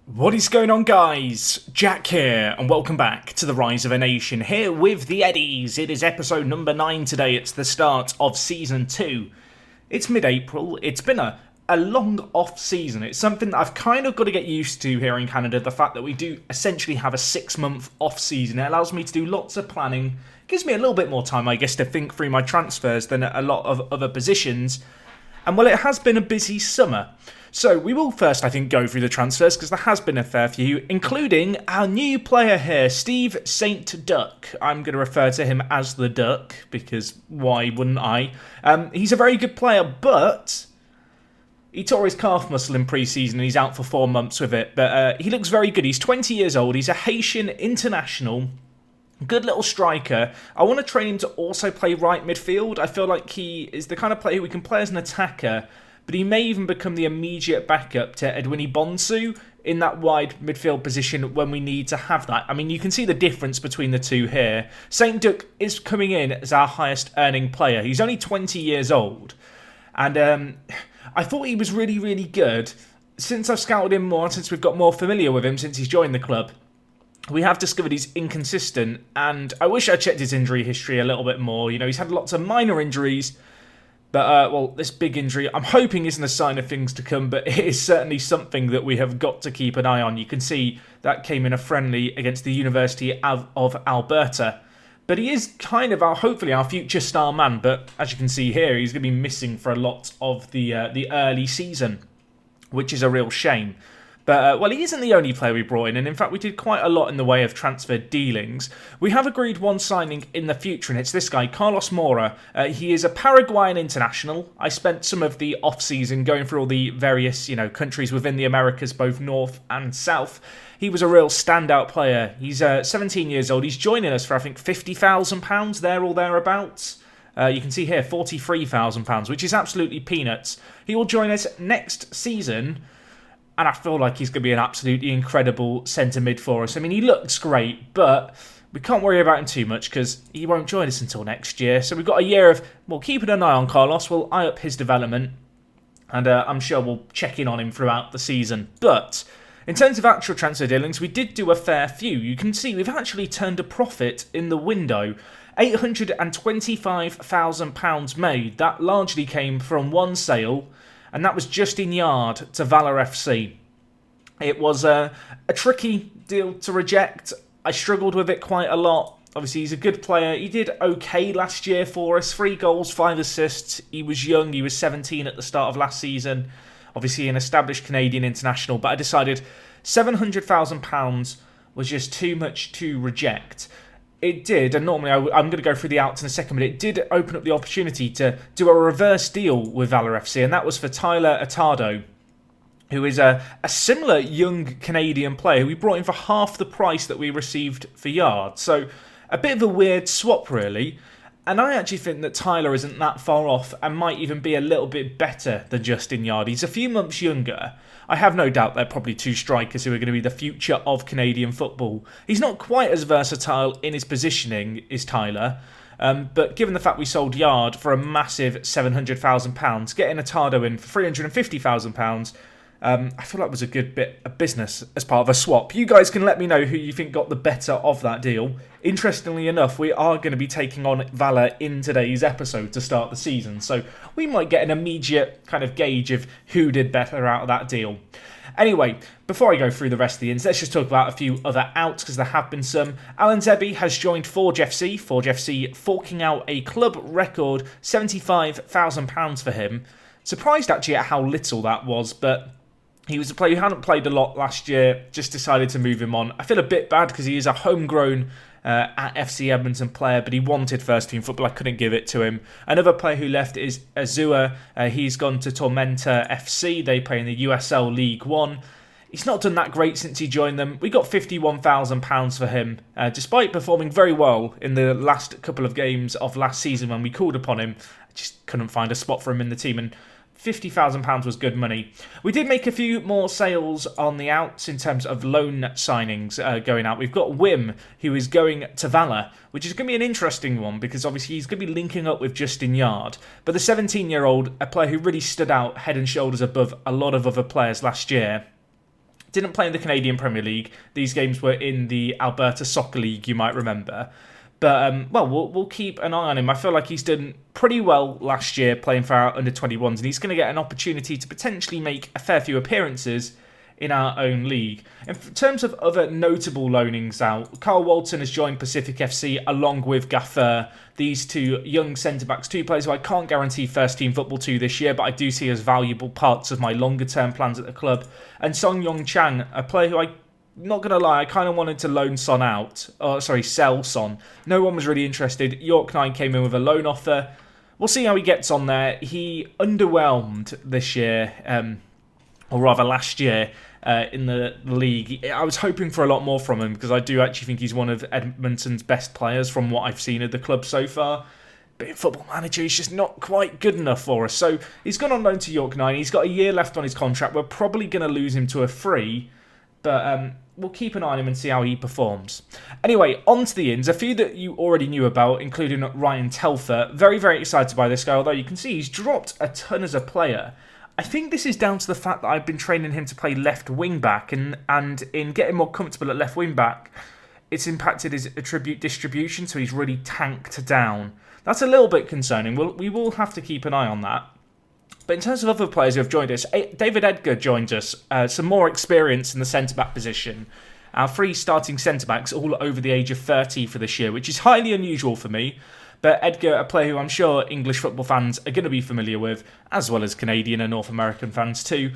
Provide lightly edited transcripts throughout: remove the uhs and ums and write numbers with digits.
What is going on, guys? Jack here, and welcome back to the Rise of a Nation, here with the Eddies. It is episode number 9 today. It's the start of season 2. It's mid-April. It's been a long off-season. It's something that I've kind of got to get used to here in Canada, the fact that we do essentially have a 6-month off-season. It allows me to do lots of planning. It gives me a little bit more time, I guess, to think through my transfers than a lot of other positions. And well, it has been a busy summer. So we will first, I think, go through the transfers because there has been a fair few, including our new player here, Steve St. Duck. I'm going to refer to him as the Duck because why wouldn't I? He's a very good player, but he tore his calf muscle in pre-season and he's out for 4 months with it. But he looks very good. He's 20 years old. He's a Haitian international. Good little striker. I want to train him to also play right midfield. I feel like he is the kind of player who we can play as an attacker, but he may even become the immediate backup to Edwin Bonsu in that wide midfield position when we need to have that. I mean, you can see the difference between the two here. St. Duck is coming in as our highest earning player. He's only 20 years old. And I thought he was really, really good. Since I've scouted him more, since we've got more familiar with him, since he's joined the club, we have discovered he's inconsistent. And I wish I checked his injury history a little bit more. You know, he's had lots of minor injuries. But, well, this big injury, I'm hoping isn't a sign of things to come, but it is certainly something that we have got to keep an eye on. You can see that came in a friendly against the University of Alberta. But he is kind of, hopefully, our future star man. But as you can see here, he's going to be missing for a lot of the early season, which is a real shame. But, well, he isn't the only player we brought in, and in fact, we did quite a lot in the way of transfer dealings. We have agreed one signing in the future, and it's this guy, Carlos Mora. He is a Paraguayan international. I spent some of the off-season going through all the various, countries within the Americas, both north and south. He was a real standout player. He's 17 years old. He's joining us for, I think, £50,000 there or thereabouts. You can see here, £43,000, which is absolutely peanuts. He will join us next season. And I feel like he's going to be an absolutely incredible centre mid for us. I mean, he looks great, but we can't worry about him too much because he won't join us until next year. So we've got a year of, well, keeping an eye on Carlos. We'll eye up his development. And I'm sure we'll check in on him throughout the season. But in terms of actual transfer dealings, we did do a fair few. You can see we've actually turned a profit in the window. £825,000 made. That largely came from one sale, and that was Justin Yard to Valor FC. It was a tricky deal to reject. I struggled with it quite a lot. Obviously, he's a good player. He did okay last year for us. 3 goals, 5 assists. He was young. He was 17 at the start of last season. Obviously, an established Canadian international. But I decided £700,000 was just too much to reject. It did, and normally I'm going to go through the outs in a second, but it did open up the opportunity to do a reverse deal with Valor FC, and that was for Tyler Addons, who is a similar young Canadian player who we brought in for half the price that we received for Yard. So a bit of a weird swap, really. And I actually think that Tyler isn't that far off and might even be a little bit better than Justin Yard. He's a few months younger. I have no doubt they're probably 2 strikers who are going to be the future of Canadian football. He's not quite as versatile in his positioning as Tyler, but given the fact we sold Yard for a massive £700,000, getting Addons in for £350,000, I feel like was a good bit of business as part of a swap. You guys can let me know who you think got the better of that deal. Interestingly enough, we are going to be taking on Valor in today's episode to start the season, so we might get an immediate kind of gauge of who did better out of that deal. Anyway, before I go through the rest of the ins, let's just talk about a few other outs, because there have been some. Alan Zebby has joined Forge FC. Forge FC forking out a club record £75,000 for him. Surprised actually at how little that was, but he was a player who hadn't played a lot last year, just decided to move him on. I feel a bit bad because he is a homegrown at FC Edmonton player, but he wanted first team football. I couldn't give it to him. Another player who left is Azua. He's gone to Tormenta FC. They play in the USL League One. He's not done that great since he joined them. We got £51,000 for him, despite performing very well in the last couple of games of last season when we called upon him. I just couldn't find a spot for him in the team, and £50,000 was good money. We did make a few more sales on the outs in terms of loan signings going out. We've got Wim, who is going to Valor, which is going to be an interesting one because obviously he's going to be linking up with Justin Yard. But the 17-year-old, a player who really stood out head and shoulders above a lot of other players last year, Didn't play in the Canadian Premier League. These games were in the Alberta Soccer League, you might remember. But, we'll keep an eye on him. I feel like he's done pretty well last year playing for our under-21s, and he's going to get an opportunity to potentially make a fair few appearances in our own league. In terms of other notable loanings out, Carl Walton has joined Pacific FC along with Gaffer. These two young centre-backs, two players who I can't guarantee first-team football to this year, but I do see as valuable parts of my longer-term plans at the club. And Song Yong Chang, a player who not going to lie, I kind of wanted to loan Son out. Sell Son. No one was really interested. York 9 came in with a loan offer. We'll see how he gets on there. He underwhelmed this year, or rather last year, in the league. I was hoping for a lot more from him because I do actually think he's one of Edmonton's best players from what I've seen at the club so far. But in Football Manager, he's just not quite good enough for us. So he's gone on loan to York 9. He's got a year left on his contract. We're probably going to lose him to a free, but we'll keep an eye on him and see how he performs. Anyway, on to the ins. A few that you already knew about, including Ryan Telfer. Very, very excited by this guy, although you can see he's dropped a ton as a player. I think this is down to the fact that I've been training him to play left wing back, and in getting more comfortable at left wing back, it's impacted his attribute distribution, so he's really tanked down. That's a little bit concerning. We will have to keep an eye on that. But in terms of other players who have joined us, David Edgar joined us. Some more experience in the centre-back position. Our three starting centre-backs all over the age of 30 for this year, which is highly unusual for me. But Edgar, a player who I'm sure English football fans are going to be familiar with, as well as Canadian and North American fans too.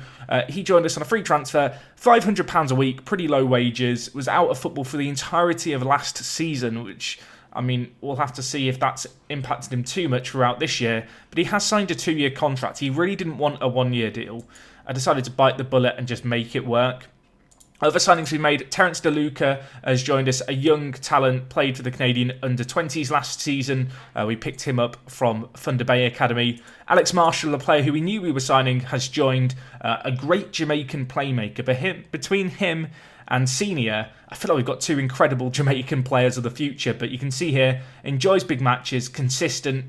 He joined us on a free transfer, £500 a week, pretty low wages, was out of football for the entirety of last season, which, I mean, we'll have to see if that's impacted him too much throughout this year. But he has signed a 2-year contract. He really didn't want a 1-year deal. I decided to bite the bullet and just make it work. Other signings we made, Terence Deluca has joined us, a young talent, played for the Canadian under-20s last season. We picked him up from Thunder Bay Academy. Alex Marshall, a player who we knew we were signing, has joined, a great Jamaican playmaker. But between him and Senior, I feel like we've got two incredible Jamaican players of the future. But you can see here, enjoys big matches, consistent,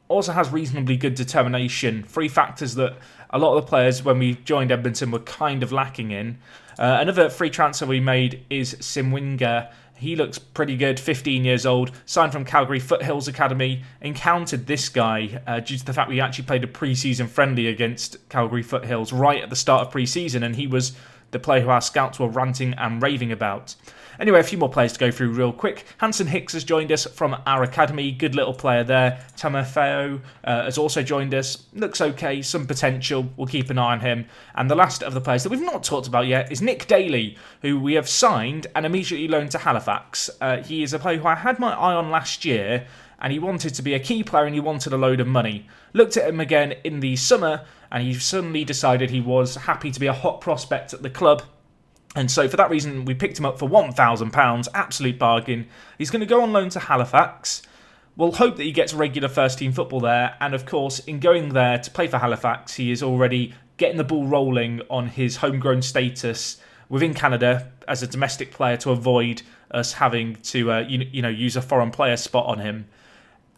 also has reasonably good determination. Three factors that a lot of the players when we joined Edmonton were kind of lacking in. Another free transfer we made is Simwinger. He looks pretty good, 15 years old, signed from Calgary Foothills Academy. Encountered this guy due to the fact we actually played a pre-season friendly against Calgary Foothills right at the start of pre-season, and he was the player who our scouts were ranting and raving about. Anyway, a few more players to go through real quick. Hanson Hicks has joined us from our academy. Good little player there. Tamafeo has also joined us. Looks okay, some potential. We'll keep an eye on him. And the last of the players that we've not talked about yet is Nick Daly, who we have signed and immediately loaned to Halifax. He is a player who I had my eye on last year, and he wanted to be a key player and he wanted a load of money. Looked at him again in the summer, and he suddenly decided he was happy to be a hot prospect at the club. And so for that reason, we picked him up for £1,000, absolute bargain. He's going to go on loan to Halifax. We'll hope that he gets regular first-team football there. And of course, in going there to play for Halifax, he is already getting the ball rolling on his homegrown status within Canada as a domestic player to avoid us having to use a foreign player spot on him.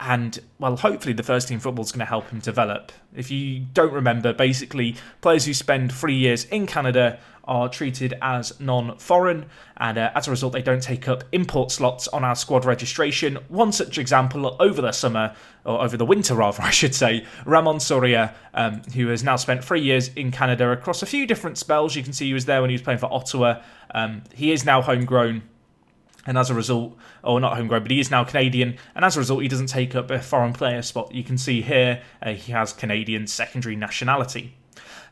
And, well, hopefully the first-team football is going to help him develop. If you don't remember, basically, players who spend 3 years in Canada are treated as non-foreign, and as a result, they don't take up import slots on our squad registration. One such example over the summer, or over the winter rather, I should say, Ramon Soria, who has now spent 3 years in Canada across a few different spells. You can see he was there when he was playing for Ottawa. He is now homegrown. And as a result, or not homegrown, but he is now Canadian. And as a result, he doesn't take up a foreign player spot. You can see here, he has Canadian secondary nationality.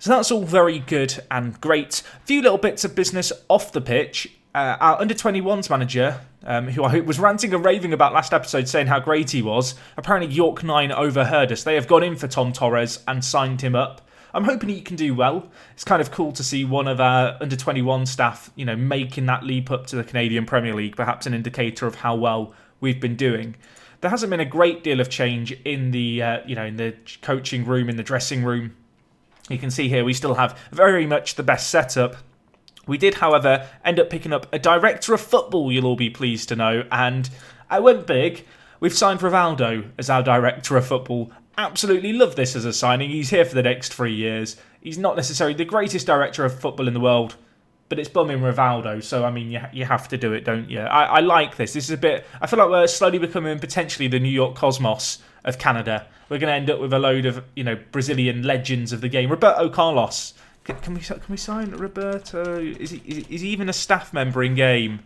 So that's all very good and great. A few little bits of business off the pitch. Our under-21s manager, who I was ranting and raving about last episode, saying how great he was, apparently York 9 overheard us. They have gone in for Tom Torres and signed him up. I'm hoping he can do well. It's kind of cool to see one of our under-21 staff, making that leap up to the Canadian Premier League, perhaps an indicator of how well we've been doing. There hasn't been a great deal of change in the, in the coaching room, in the dressing room. You can see here we still have very much the best setup. We did, however, end up picking up a director of football, you'll all be pleased to know, and I went big. We've signed Rivaldo as our director of football. Absolutely love this as a signing. He's here for the next 3 years. He's not necessarily the greatest director of football in the world, but it's bumming Rivaldo, so I mean, you have to do it, don't you? I like this. This is a bit. I feel like we're slowly becoming potentially the New York Cosmos of Canada. We're going to end up with a load of Brazilian legends of the game. Roberto Carlos. Can we sign Roberto? Is he even a staff member in game?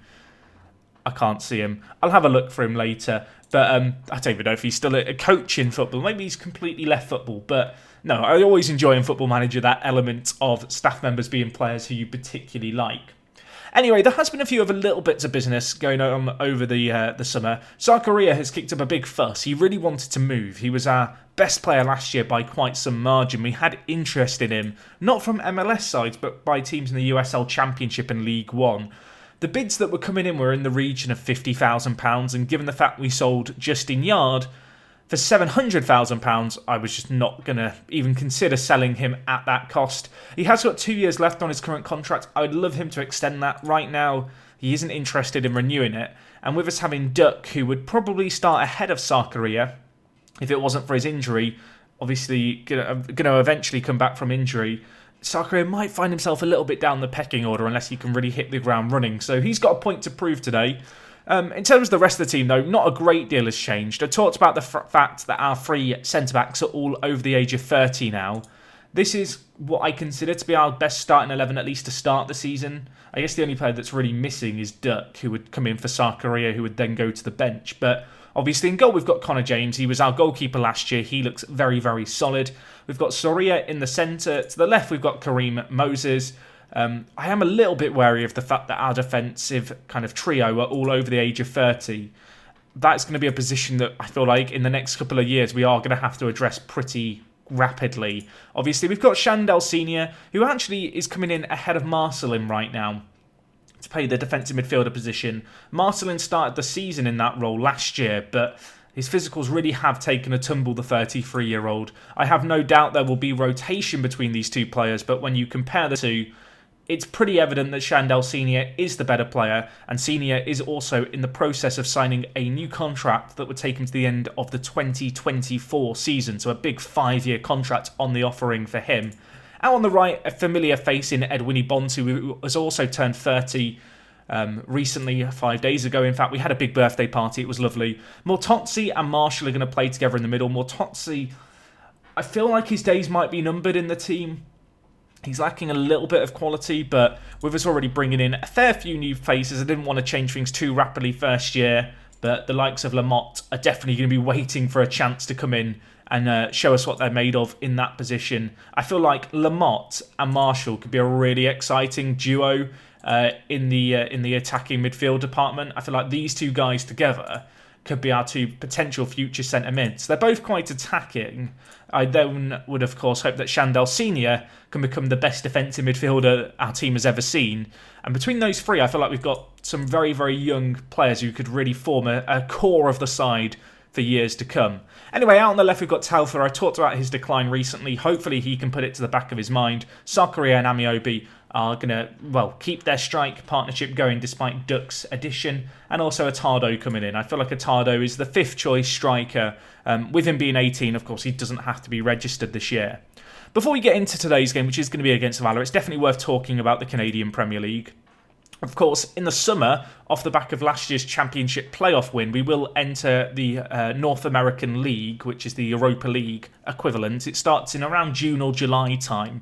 I can't see him. I'll have a look for him later. But I don't even know if he's still a coach in football. Maybe he's completely left football. But no, I always enjoy in Football Manager that element of staff members being players who you particularly like. Anyway, there has been a few other little bits of business going on over the summer. Zakaria has kicked up a big fuss. He really wanted to move. He was our best player last year by quite some margin. We had interest in him, not from MLS sides, but by teams in the USL Championship and League One. The bids that were coming in were in the region of £50,000, and given the fact we sold Justin Yard for £700,000, I was just not going to even consider selling him at that cost. He has got 2 years left on his current contract. I would love him to extend that. Right now, he isn't interested in renewing it. And with us having Duck, who would probably start ahead of Zakaria if it wasn't for his injury, obviously going to eventually come back from injury, Zakaria might find himself a little bit down the pecking order unless he can really hit the ground running. So he's got a point to prove today. In terms of the rest of the team, though, not a great deal has changed. I talked about the fact that our three centre-backs are all over the age of 30 now. This is what I consider to be our best starting 11, at least to start the season. I guess the only player that's really missing is Duck, who would come in for Zakaria, who would then go to the bench. But obviously in goal, we've got Connor James. He was our goalkeeper last year. He looks very, very solid. We've got Soria in the centre. To the left, we've got Kareem Moses. I am a little bit wary of the fact that our defensive kind of trio are all over the age of 30. That's going to be a position that I feel like in the next couple of years we are going to have to address pretty rapidly. Obviously, we've got Shandell Senior, who actually is coming in ahead of Marcelin right now to play the defensive midfielder position. Marcelin started the season in that role last year, but his physicals really have taken a tumble, the 33-year-old. I have no doubt there will be rotation between these two players, but when you compare the two, it's pretty evident that Shandell Senior is the better player, and Senior is also in the process of signing a new contract that would take him to the end of the 2024 season, so a big 5-year contract on the offering for him. Out on the right, a familiar face in Edwin Bontu, who has also turned 30 recently, 5 days ago. In fact, we had a big birthday party. It was lovely. Mortozzi and Marshall are going to play together in the middle. Mortozzi, I feel like his days might be numbered in the team. He's lacking a little bit of quality, but with us already bringing in a fair few new faces, I didn't want to change things too rapidly first year, but the likes of Lamotte are definitely going to be waiting for a chance to come in and show us what they're made of in that position. I feel like Lamotte and Marshall could be a really exciting duo in the attacking midfield department. I feel like these two guys together could be our two potential future centre mids. They're both quite attacking. I then would, of course, hope that Shandell Senior can become the best defensive midfielder our team has ever seen. And between those three, I feel like we've got some very, very young players who could really form a core of the side for years to come. Anyway, out on the left, we've got Telfer. I talked about his decline recently. Hopefully, he can put it to the back of his mind. Zakaria and Amiobi are going to, keep their strike partnership going despite Duck's addition, and also Attardo coming in. I feel like Attardo is the fifth choice striker. With him being 18, of course, he doesn't have to be registered this year. Before we get into today's game, which is going to be against Valor, it's definitely worth talking about the Canadian Premier League. Of course, in the summer, off the back of last year's Championship playoff win, we will enter the North American League, which is the Europa League equivalent. It starts in around June or July time.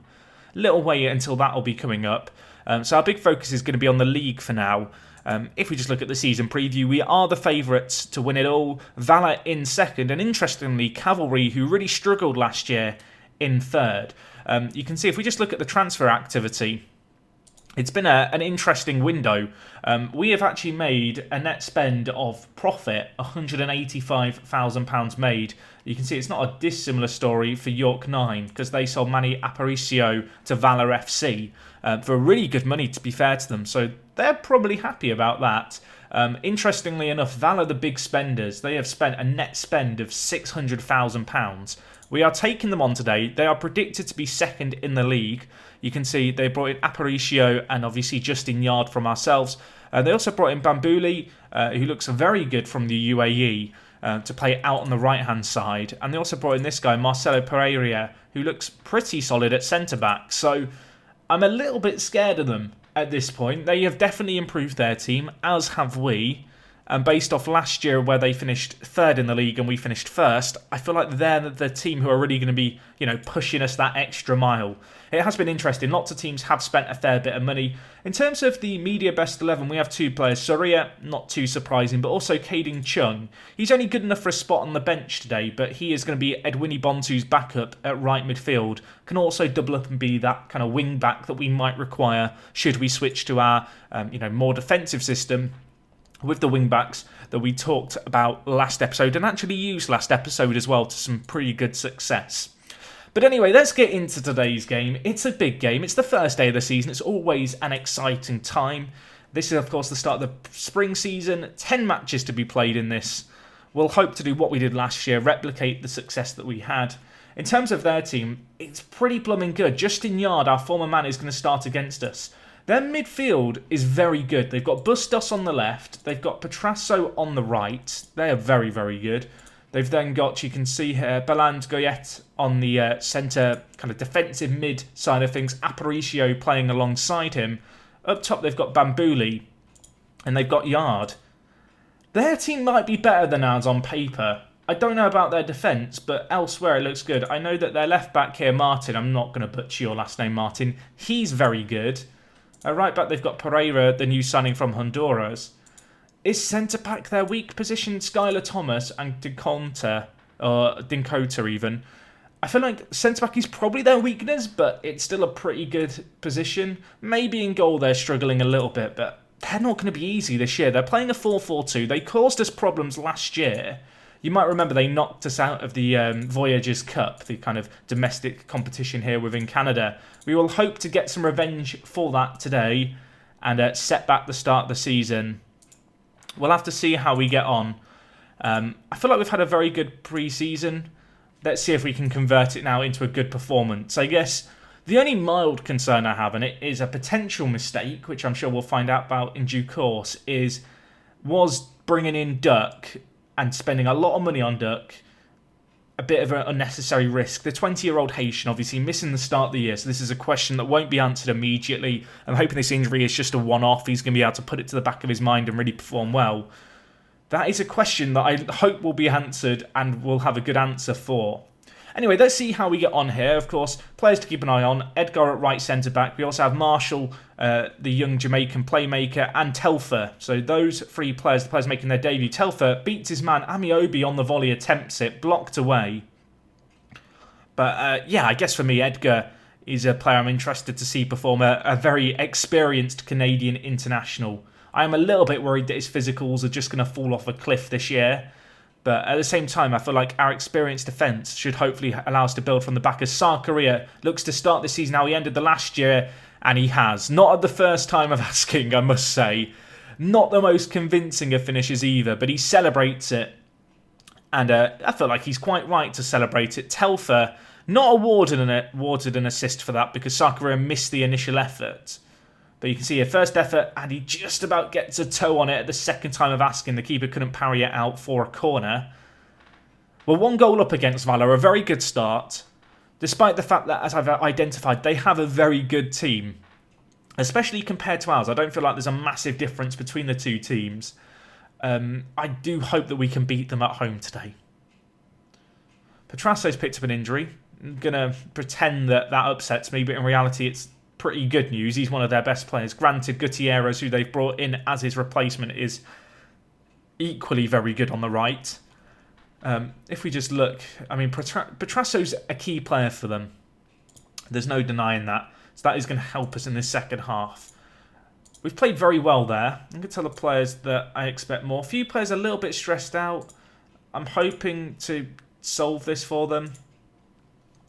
Little way until that will be coming up. So our big focus is going to be on the league for now. If we just look at the season preview, we are the favourites to win it all. Valor in second, and interestingly, Cavalry, who really struggled last year, in third. You can see if we just look at the transfer activity, it's been an interesting window. We have actually made a net spend of profit, £185,000 made. You can see it's not a dissimilar story for York 9 because they sold Manny Aparicio to Valor FC for really good money, to be fair to them. So they're probably happy about that. Interestingly enough, Valor, the big spenders, they have spent a net spend of £600,000. We are taking them on today. They are predicted to be second in the league. You can see they brought in Aparicio and obviously Justin Yard from ourselves. They also brought in Bambouli, who looks very good from the UAE, to play out on the right-hand side. And they also brought in this guy, Marcelo Pereira, who looks pretty solid at centre-back. So I'm a little bit scared of them. at this point. They have definitely improved their team, as have we. And based off last year where they finished third in the league and we finished first, I feel like they're the team who are really going to be, pushing us that extra mile. It has been interesting. Lots of teams have spent a fair bit of money. In terms of the media best 11, we have 2 players. Soria, not too surprising, but also Kading Chung. He's only good enough for a spot on the bench today, but he is going to be Edwini Bontu's backup at right midfield. Can also double up and be that kind of wing back that we might require should we switch to our, more defensive system with the wing backs that we talked about last episode and actually used last episode as well to some pretty good success. But anyway, let's get into today's game. It's a big game. It's the first day of the season. It's always an exciting time. This is, of course, the start of the spring season. 10 matches to be played in this. We'll hope to do what we did last year, replicate the success that we had. In terms of their team, it's pretty blooming good. Justin Yard, our former man, is going to start against us. Their midfield is very good. They've got Bustos on the left. They've got Petrasso on the right. They are very, very good. They've then got, you can see here, Beland Goyet on the centre kind of defensive mid side of things. Aparicio playing alongside him. Up top, they've got Bambouli. And they've got Yard. Their team might be better than ours on paper. I don't know about their defence, but elsewhere it looks good. I know that their left back here, Martin, I'm not going to butcher your last name, Martin. He's very good. Right back, they've got Pereira, the new signing from Honduras. Is centre-back their weak position? Skylar Thomas and Dinkota even. I feel like centre-back is probably their weakness, but it's still a pretty good position. Maybe in goal they're struggling a little bit, but they're not going to be easy this year. They're playing a 4-4-2. They caused us problems last year. You might remember they knocked us out of the Voyagers Cup, the kind of domestic competition here within Canada. We will hope to get some revenge for that today and set back the start of the season. We'll have to see how we get on. I feel like we've had a very good pre-season. Let's see if we can convert it now into a good performance. I guess the only mild concern I have, and it is a potential mistake, which I'm sure we'll find out about in due course, was bringing in Duck and spending a lot of money on Duck, a bit of an unnecessary risk. The 20-year-old Haitian obviously missing the start of the year, so this is a question that won't be answered immediately. I'm hoping this injury is just a one-off. He's going to be able to put it to the back of his mind and really perform well. That is a question that I hope will be answered and we'll have a good answer for. Anyway, let's see how we get on here. Of course, players to keep an eye on. Edgar at right centre-back. We also have Marshall, the young Jamaican playmaker, and Telfer. So those 3 players, the players making their debut. Telfer beats his man Amiobi on the volley, attempts it, blocked away. But I guess for me, Edgar is a player I'm interested to see perform, a very experienced Canadian international. I am a little bit worried that his physicals are just going to fall off a cliff this year. But at the same time, I feel like our experienced defence should hopefully allow us to build from the back. As Sarkaria looks to start this season how he ended the last year, and he has. Not at the first time of asking, I must say. Not the most convincing of finishes either, but he celebrates it. And I feel like he's quite right to celebrate it. Telfer, not awarded an assist for that because Sarkaria missed the initial effort. But you can see here, first effort, and he just about gets a toe on it at the second time of asking. The keeper couldn't parry it out for a corner. Well, 1 goal up against Valor, a very good start. Despite the fact that, as I've identified, they have a very good team. Especially compared to ours. I don't feel like there's a massive difference between the 2 teams. I do hope that we can beat them at home today. Petrasso's picked up an injury. I'm going to pretend that upsets me, but in reality it's pretty good news. He's one of their best players. Granted, Gutierrez, who they've brought in as his replacement, is equally very good on the right. If we just look, I mean, Petrasso's a key player for them. There's no denying that. So that is going to help us in this second half. We've played very well there. I'm going to tell the players that I expect more. A few players are a little bit stressed out. I'm hoping to solve this for them.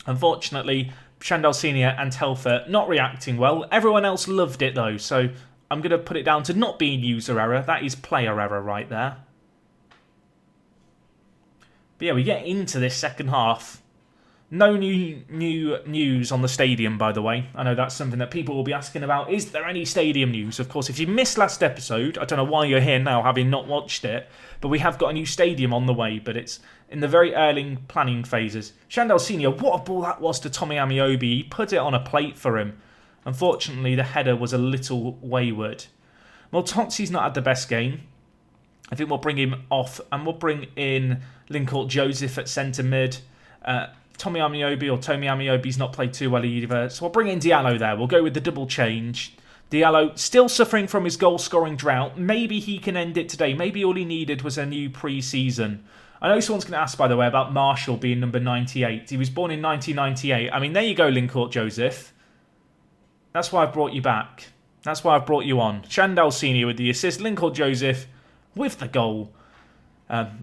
Unfortunately, Chandal Senior and Telfer not reacting well. Everyone else loved it though, so I'm going to put it down to not being user error. That is player error right there. But yeah, we get into this second half. No new news on the stadium, by the way. I know that's something that people will be asking about. Is there any stadium news? Of course, if you missed last episode, I don't know why you're here now having not watched it, but we have got a new stadium on the way, but it's in the very early planning phases. Chandal Senior, what a ball that was to Tommy Amiobi. He put it on a plate for him. Unfortunately, the header was a little wayward. Well, Totsi's not had the best game. I think we'll bring him off and we'll bring in Lincourt Joseph at centre mid. Tomi Amiobi's not played too well either. So we'll bring in Diallo there. We'll go with the double change. Diallo still suffering from his goal-scoring drought. Maybe he can end it today. Maybe all he needed was a new pre-season. I know someone's going to ask, by the way, about Marshall being number 98. He was born in 1998. I mean, there you go, Lincourt Joseph. That's why I've brought you back. That's why I've brought you on. Shandell Senior with the assist. Lincourt Joseph with the goal.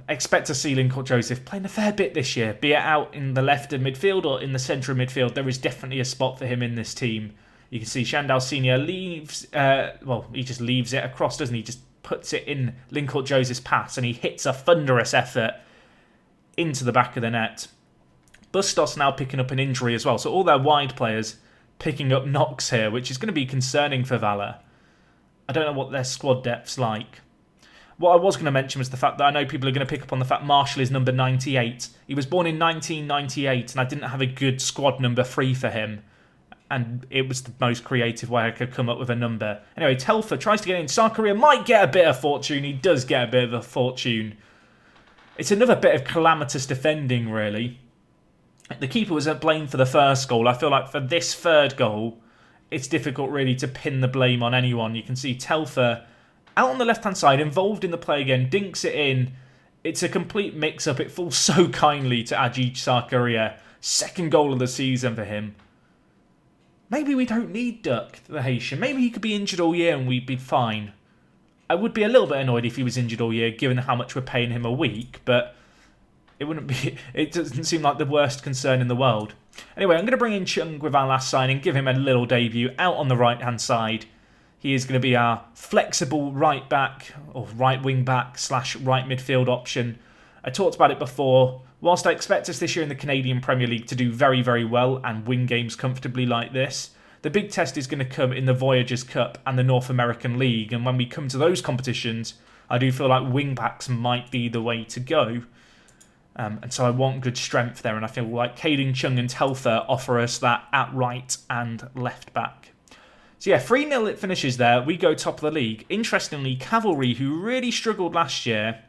Expect to see Lincourt Joseph playing a fair bit this year, be it out in the left of midfield or in the centre of midfield. There is definitely a spot for him in this team. You can see Shandell Senior leaves, he just leaves it across, doesn't he? Just puts it in Lincourt Joseph's pass and he hits a thunderous effort into the back of the net. Bustos now picking up an injury as well, so all their wide players picking up knocks here, which is going to be concerning for Valor. I don't know what their squad depth's like. What I was going to mention was the fact that I know people are going to pick up on the fact Marshall is number 98. He was born in 1998 and I didn't have a good squad number 3 for him. And it was the most creative way I could come up with a number. Anyway, Telfer tries to get in. Sarkaria might get a bit of fortune. He does get a bit of a fortune. It's another bit of calamitous defending, really. The keeper was at blame for the first goal. I feel like for this third goal, it's difficult really to pin the blame on anyone. You can see Telfer out on the left-hand side, involved in the play again, dinks it in. It's a complete mix-up. It falls so kindly to Ajij Sarkaria. Second goal of the season for him. Maybe we don't need Duck, the Haitian. Maybe he could be injured all year and we'd be fine. I would be a little bit annoyed if he was injured all year, given how much we're paying him a week, but it wouldn't be. It doesn't seem like the worst concern in the world. Anyway, I'm going to bring in Chung with our last signing, give him a little debut out on the right-hand side. He is going to be our flexible right back or right wing back / right midfield option. I talked about it before. Whilst I expect us this year in the Canadian Premier League to do very, very well and win games comfortably like this, the big test is going to come in the Voyagers Cup and the North American League. And when we come to those competitions, I do feel like wing backs might be the way to go. And so I want good strength there. And I feel like Caden Chung and Telfer offer us that at right and left back. So yeah, 3-0 it finishes there. We go top of the league. Interestingly, Cavalry, who really struggled last year,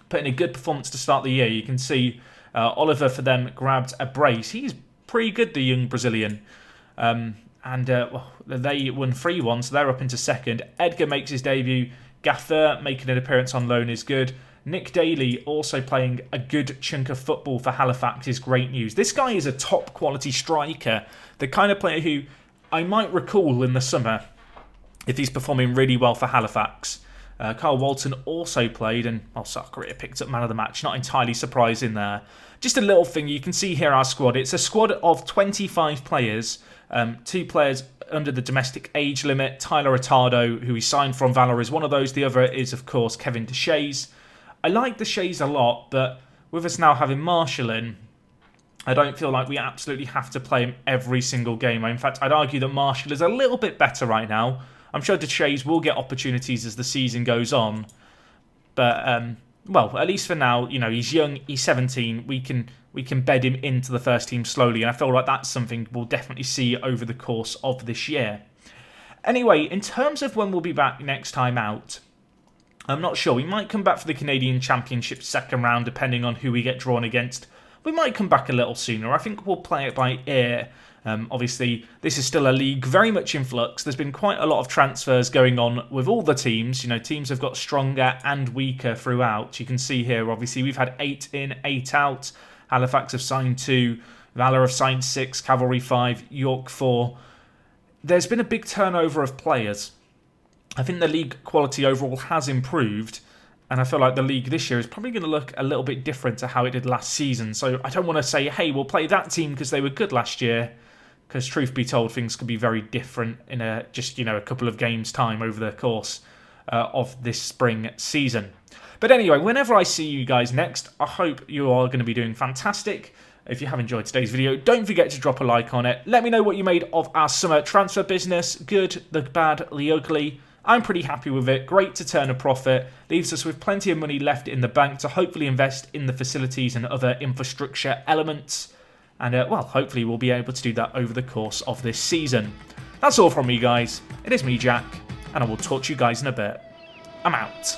put in a good performance to start the year. You can see Oliver for them grabbed a brace. He's pretty good, the young Brazilian. They won 3-1, so they're up into second. Edgar makes his debut. Gaffer making an appearance on loan is good. Nick Daly also playing a good chunk of football for Halifax is great news. This guy is a top quality striker. The kind of player who I might recall in the summer if he's performing really well for Halifax. Carl Walton also played and Sarkaria picked up man of the match. Not entirely surprising there. Just a little thing, you can see here our squad. It's a squad of 25 players. 2 players under the domestic age limit. Tyler Attardo, who he signed from Valor, is one of those. The other is, of course, Kevin Deshays. I like Deshays a lot, but with us now having Marshall in, I don't feel like we absolutely have to play him every single game. In fact, I'd argue that Marshall is a little bit better right now. I'm sure Deshays will get opportunities as the season goes on. But, at least for now, he's young, he's 17. We can bed him into the first team slowly. And I feel like that's something we'll definitely see over the course of this year. Anyway, in terms of when we'll be back next time out, I'm not sure. We might come back for the Canadian Championship second round, depending on who we get drawn against. We might come back a little sooner. I think we'll play it by ear. Obviously, this is still a league very much in flux. There's been quite a lot of transfers going on with all the teams. Teams have got stronger and weaker throughout. You can see here, obviously, we've had 8 in, 8 out. Halifax have signed 2. Valor have signed 6. Cavalry 5. York 4. There's been a big turnover of players. I think the league quality overall has improved. And I feel like the league this year is probably going to look a little bit different to how it did last season. So I don't want to say, hey, we'll play that team because they were good last year. Because truth be told, things could be very different in a couple of games' time over the course of this spring season. But anyway, whenever I see you guys next, I hope you are going to be doing fantastic. If you have enjoyed today's video, don't forget to drop a like on it. Let me know what you made of our summer transfer business. Good, the bad, the ugly. I'm pretty happy with it. Great to turn a profit. Leaves us with plenty of money left in the bank to hopefully invest in the facilities and other infrastructure elements. And, hopefully we'll be able to do that over the course of this season. That's all from me, guys. It is me, Jack, and I will talk to you guys in a bit. I'm out.